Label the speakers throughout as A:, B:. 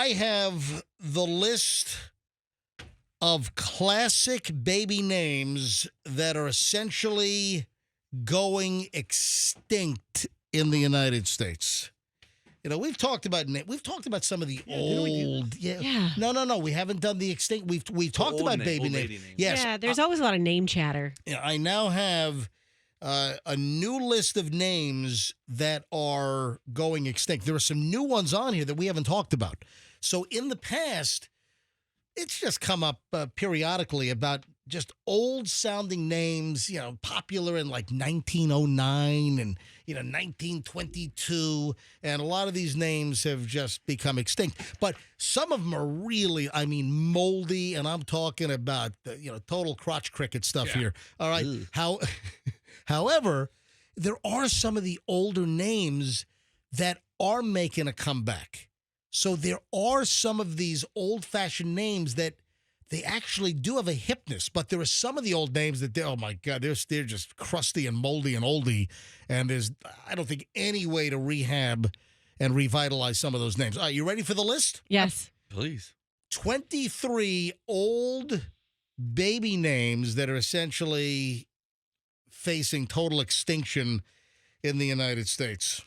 A: I have the list of classic baby names that are essentially going extinct in the United States. You know, we've talked about some of the old.
B: Yeah.
A: No. We haven't done the extinct. We've talked about baby names. Yes.
B: Yeah, there's always a lot of name chatter.
A: Yeah, I now have a new list of names that are going extinct. There are some new ones on here that we haven't talked about. So in the past, it's just come up periodically about just old-sounding names, you know, popular in like 1909 and, 1922. And a lot of these names have just become extinct. But some of them are really, moldy. And I'm talking about, total crotch cricket stuff here. All right. However, there are some of the older names that are making a comeback. So there are some of these old-fashioned names that they actually do have a hipness, but there are some of the old names that oh my God, they're just crusty and moldy and oldie, and I don't think any way to rehab and revitalize some of those names. All right, you ready for the list?
B: Yes.
C: Please.
A: 23 old baby names that are essentially facing total extinction in the United States.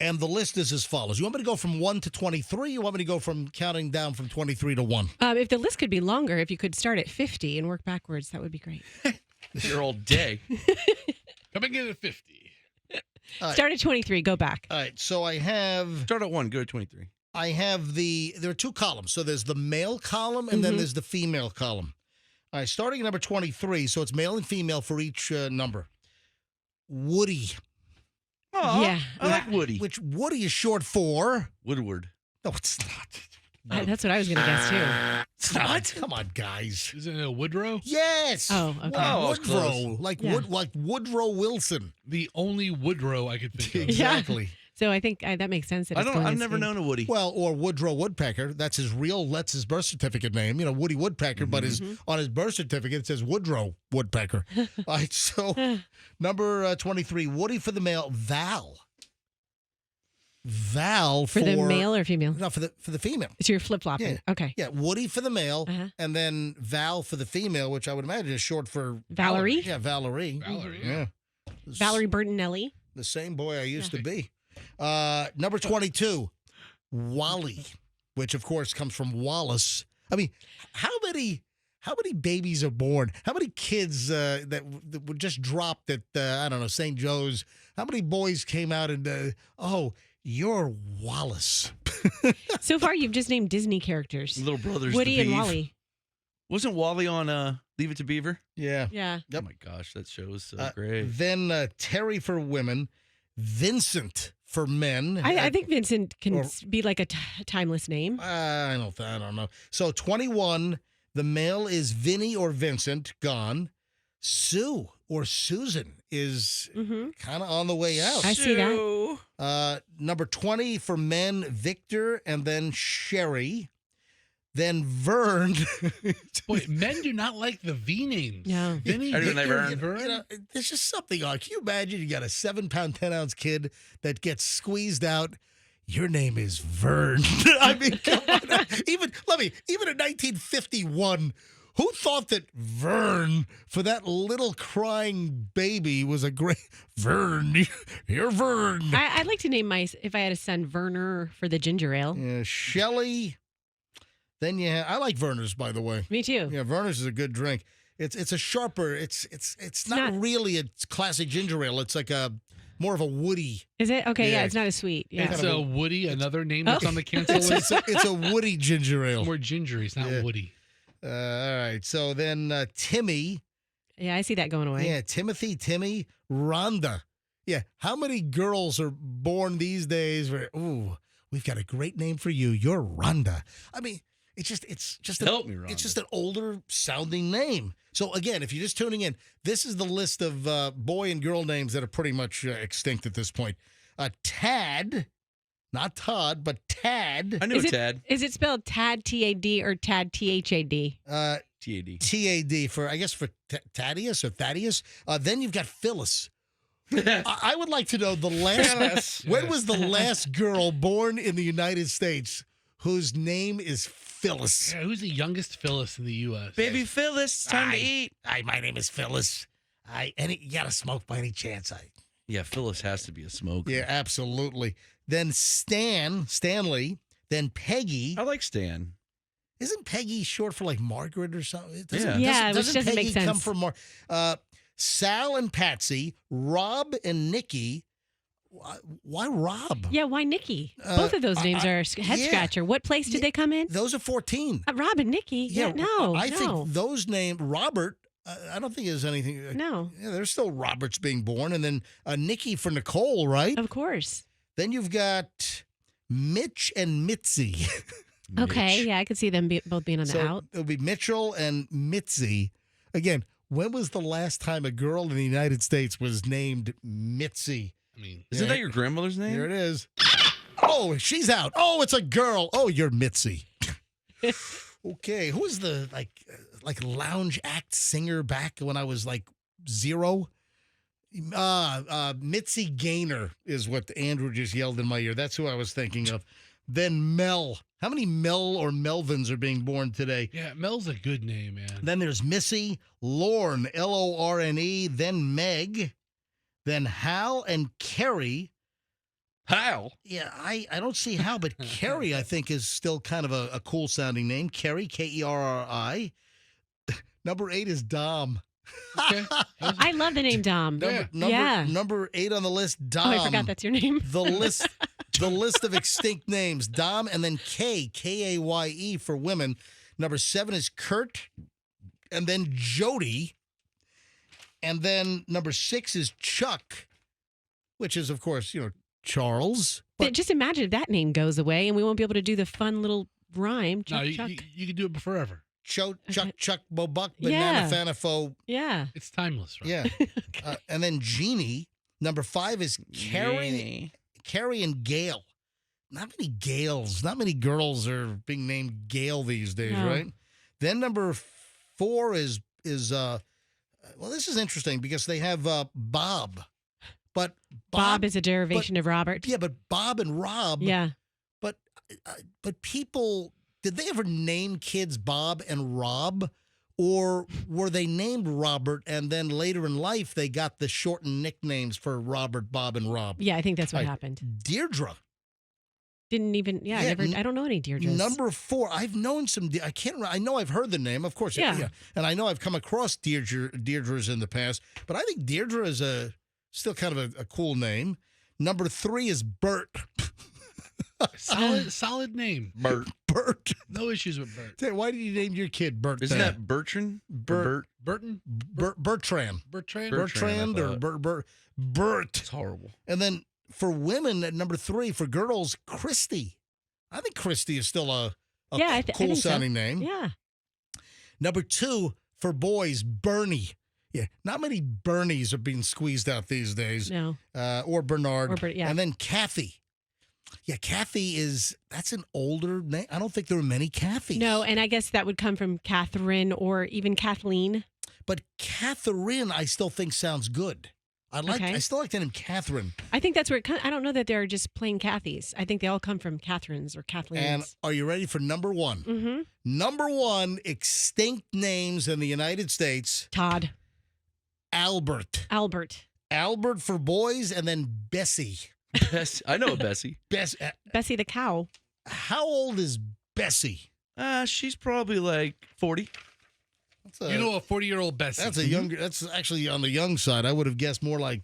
A: And the list is as follows. You want me to go from 1 to 23? You want me to go from counting down from 23 to 1?
B: If the list could be longer, if you could start at 50 and work backwards, that would be great.
C: You're all day.
D: Coming in at 50.
B: Start at 23, go back.
A: All right, so I have...
C: Start at 1, go to 23.
A: I have there are two columns. So there's the male column and then there's the female column. All right, starting at number 23, so it's male and female for each number. Woody.
C: Oh,
B: yeah.
C: I like Woody.
A: Which Woody is short for...
C: Woodward.
A: No, it's not.
B: That's what I was going to guess, too.
A: It's not. Come on, guys.
D: Isn't it a Woodrow?
A: Yes.
B: Oh, okay.
C: Oh,
A: Woodrow. Like Woodrow Wilson.
D: The only Woodrow I could think of.
A: Exactly.
B: So I think that makes sense. That
C: I've never known a Woody.
A: Well, or Woodrow Woodpecker. That's his birth certificate name. Woody Woodpecker, but on his birth certificate it says Woodrow Woodpecker. All right, so number 23, Woody for the male, Val. Val
B: for the male or female?
A: No, for the female.
B: So you're flip-flopping.
A: Yeah.
B: Okay.
A: Yeah, Woody for the male, and then Val for the female, which I would imagine is short for...
B: Valerie?
A: Yeah, Valerie.
D: Valerie,
A: yeah.
B: Valerie Bertinelli.
A: The same boy I used to be. Number 22, Wally, which of course comes from Wallace. I mean, how many babies are born? How many kids that were just dropped at St. Joe's? How many boys came out and you're Wallace?
B: So far, you've just named Disney characters.
C: Little brothers.
B: Woody and Wally.
C: Wasn't Wally on Leave It to Beaver?
A: Yeah.
B: Yeah.
A: Yep.
C: Oh my gosh, that show is so great.
A: Then Terry for women, Vincent for men.
B: I think Vincent can be like a timeless name.
A: I don't know. So 21, the male is Vinny or Vincent, gone. Sue or Susan is kind of on the way out.
B: I see that.
A: Number 20 for men, Victor, and then Sherry. Then Vern.
D: Boy, men do not like the V names.
B: No.
D: Vinny,
C: I didn't
D: Victor,
C: like
D: Vern.
A: There's just something on. Can you imagine you got a 7-pound, 10-ounce kid that gets squeezed out? Your name is Vern. I mean, come on. Even in 1951, who thought that Vern, for that little crying baby, was a great... Vern, you're Vern.
B: I'd like to name if I had a son, Werner for the ginger ale.
A: Yeah, Shelley... Then I like Werner's, by the way.
B: Me too.
A: Yeah, Werner's is a good drink. It's a sharper. It's not really a classic ginger ale. It's like more of a woody.
B: Is it? Okay,
A: Yeah.
B: yeah, it's not as sweet. Yeah.
D: It's a Woody, another name that's on the cancel list.
A: It's a woody ginger ale.
D: More gingery, it's not Woody.
A: All right. So then Timmy.
B: Yeah, I see that going away.
A: Yeah, Timmy, Rhonda. Yeah, how many girls are born these days where, ooh, we've got a great name for you. You're Rhonda. I mean, it's just
C: Help me, Rhonda.
A: It's just an older sounding name. So again, if you're just tuning in, this is the list of boy and girl names that are pretty much extinct at this point. Tad, not Todd, but Tad.
C: I know Tad.
B: Is it spelled Tad, T-A-D, or Tad, T-H-A-D?
C: T-A-D.
A: T-A-D for Thaddeus or Thaddeus. Then you've got Phyllis. I would like to know the last. When was the last girl born in the United States whose name is Phyllis?
D: Yeah, who's the youngest Phyllis in the U.S.?
C: Baby Phyllis, time to eat.
A: Hi, my name is Phyllis. You got to smoke by any chance?
C: Yeah, Phyllis has to be a smoker.
A: Yeah, absolutely. Then Stanley. Then Peggy.
C: I like Stan.
A: Isn't Peggy short for like Margaret or something?
B: Yeah, which doesn't
A: Peggy
B: make sense.
A: come from Sal and Patsy, Rob and Nikki. Why Rob?
B: Yeah, why Nikki? Both of those names are a head scratcher. What place did they come in?
A: Those are 14.
B: Rob and Nikki. Yeah, no.
A: I think those names, Robert, I don't think there's anything.
B: No.
A: Yeah, there's still Roberts being born. And then Nikki for Nicole, right?
B: Of course.
A: Then you've got Mitch and Mitzi.
B: Okay, yeah, I could see them both being on the out.
A: It'll be Mitchell and Mitzi. Again, when was the last time a girl in the United States was named Mitzi?
D: I mean,
C: Isn't that your grandmother's name?
A: Here it is. Oh, she's out. Oh, it's a girl. Oh, you're Mitzi. Okay, who was the like lounge act singer back when I was like 0? Mitzi Gaynor is what Andrew just yelled in my ear. That's who I was thinking of. Then Mel. How many Mel or Melvins are being born today?
D: yeah, Mel's a good name, man.
A: Then there's Missy, Lorne, Lorne, then Meg, then Hal and Kerry.
C: Hal.
A: Yeah, I don't see how, but Kerry, I think, is still kind of a cool sounding name. Kerry, Kerri. Number 8 is Dom.
D: Okay.
B: I love the name Dom.
A: Number 8 on the list, Dom.
B: Oh, I forgot that's your name.
A: The list of extinct names, Dom, and then Kaye for women. Number 7 is Kurt, and then Jody, and then number 6 is Chuck, which is, of course, Charles.
B: But just imagine if that name goes away and we won't be able to do the fun little rhyme. Chuck,
D: No,
B: Chuck.
D: you can do it forever.
A: Chuck, Bobuck,
B: Yeah.
A: Banana, Fanafo.
B: Yeah.
D: It's timeless, right?
A: Yeah. And then Jeannie. Number 5 is Carrie and Gail. Not many Gails. Not many girls are being named Gail these days,
B: No.
A: right? Then number 4 is well, this is interesting because they have Bob. But
B: Bob is a derivation of Robert.
A: Yeah, but Bob and Rob.
B: Yeah.
A: But people, did they ever name kids Bob and Rob? Or were they named Robert and then later in life they got the shortened nicknames for Robert, Bob, and Rob?
B: Yeah, I think that's what happened.
A: Deirdre.
B: Didn't even, I don't know any Deirdres.
A: Number 4, I've known some, I know I've heard the name, of course.
B: Yeah.
A: And I know I've come across Deirdres in the past, but I think Deirdre is still kind of a cool name. Number 3 is Bert.
D: Solid name.
C: Bert.
A: Bert.
D: No issues with Bert.
A: Say, why did you name your kid Bert?
C: Isn't that Bertrand?
A: Bert?
D: Bertrand?
A: Bertrand.
D: Bertrand?
A: Or Bert.
C: It's horrible.
A: And then for women at number 3, for girls, Christy. I think Christy is still a cool sounding name.
B: Yeah.
A: Number 2, for boys, Bernie. Yeah, not many Bernies are being squeezed out these days.
B: No.
A: Or Bernard.
B: Yeah.
A: And then Kathy. Yeah, Kathy that's an older name. I don't think there are many Kathys.
B: No, and I guess that would come from Catherine or even Kathleen.
A: But Catherine, I still think sounds good. I still like the name Catherine.
B: I think that's where I don't know that they're just plain Kathys. I think they all come from Catherines or Kathleens.
A: And are you ready for number 1?
B: Mm-hmm.
A: Number 1, extinct names in the United States.
B: Todd.
A: Albert. Albert for boys, and then Bessie.
C: I know a Bessie.
B: Bessie the cow.
A: How old is Bessie?
C: She's probably like 40.
D: A 40-year-old Bessie.
A: That's actually on the young side. I would have guessed more like,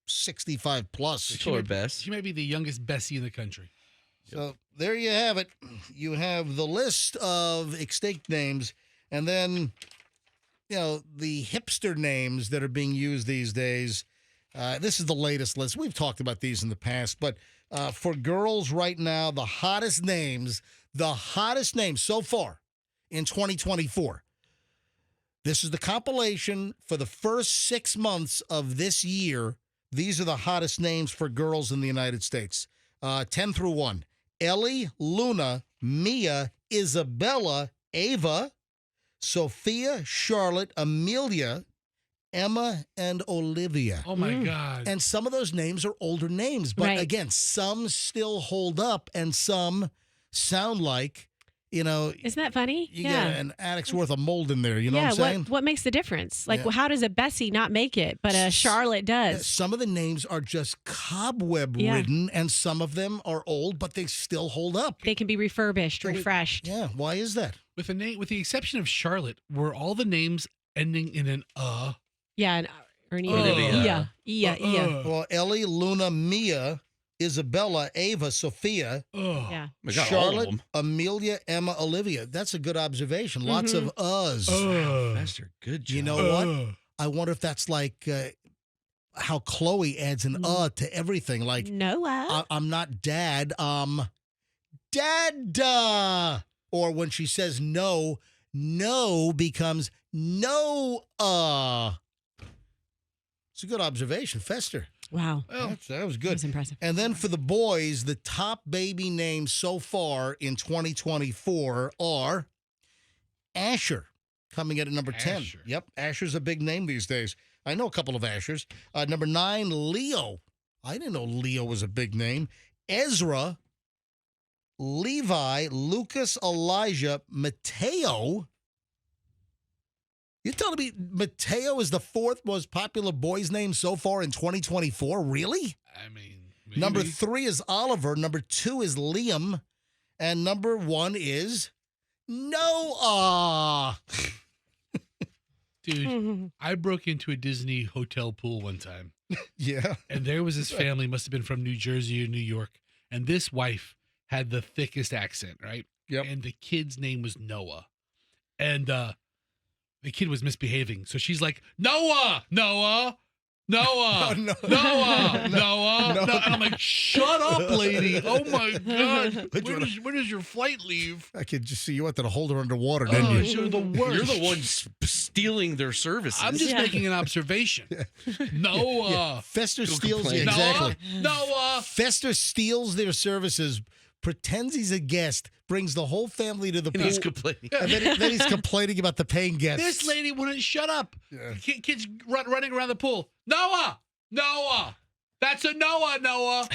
A: 65 plus.
D: She may be the youngest Bessie in the country.
A: So there you have it. You have the list of extinct names, and then, the hipster names that are being used these days. This is the latest list. We've talked about these in the past, but for girls right now, the hottest names so far in 2024. This is the compilation for the first 6 months of this year. These are the hottest names for girls in the United States. 10 through 1. Ellie, Luna, Mia, Isabella, Ava, Sophia, Charlotte, Amelia, Emma and Olivia.
D: Oh my God.
A: And some of those names are older names. But
B: Right.
A: again, some still hold up and some sound like,
B: Isn't that funny?
A: you get an attic's worth of mold in there. You know what I'm saying?
B: What makes the difference? Like,
A: Yeah.
B: how does a Bessie not make it, but a Charlotte does?
A: Some of the names are just cobweb ridden, and some of them are old, but they still hold up.
B: They can be refurbished, refreshed.
A: Yeah, why is that?
D: With the exception of Charlotte, were all the names ending in an
B: Yeah, and Ernie.
C: Olivia.
B: Yeah.
A: Well, Ellie, Luna, Mia, Isabella, Ava, Sophia,
B: Yeah.
C: My God, all of
A: Charlotte,
C: them.
A: Amelia, Emma, Olivia. That's a good observation. Lots of us.
C: Master, good job.
A: You know what? I wonder if that's like how Chloe adds an to everything. Like,
B: Noah.
A: I'm not dad, dad. Or when she says no becomes no. It's a good observation, Fester.
B: Wow.
A: That was
B: That
A: good.
B: was impressive.
A: And then for the boys, the top baby names so far in 2024 are Asher, coming in at number 10.
D: Asher.
A: Yep, Asher's a big name these days. I know a couple of Ashers. Number 9, Leo. I didn't know Leo was a big name. Ezra, Levi, Lucas, Elijah, Mateo. You're telling me Mateo is the 4th most popular boy's name so far in 2024? Really?
D: I mean, maybe.
A: Number 3 is Oliver. Number 2 is Liam. And number 1 is Noah.
D: Dude, I broke into a Disney hotel pool one time,
A: Yeah.
D: and there was this family, must have been from New Jersey or New York, and this wife had the thickest accent, right?
A: Yep.
D: And the kid's name was Noah. And the kid was misbehaving. So she's like, Noah, Noah, Noah,
A: No.
D: Noah, Noah.
A: No.
D: No. And I'm like, shut up, lady. Oh, my God.
A: But
D: When does your flight leave?
A: I could just see you wanted to hold her underwater, didn't
D: Oh,
A: you?
D: you're the worst.
C: You're the one stealing their services.
D: I'm just
B: Yeah.
D: making an observation. Noah.
A: Fester
C: Go
A: steals
C: complain.
A: exactly.
D: Noah.
A: Fester steals their services, pretends he's a guest, brings the whole family to the
C: And
A: pool,
C: he's complaining.
A: and then he's complaining about the paying guests.
D: This lady wouldn't shut up.
A: Yeah.
D: Kids running around the pool. Noah. Noah. That's a Noah, Noah.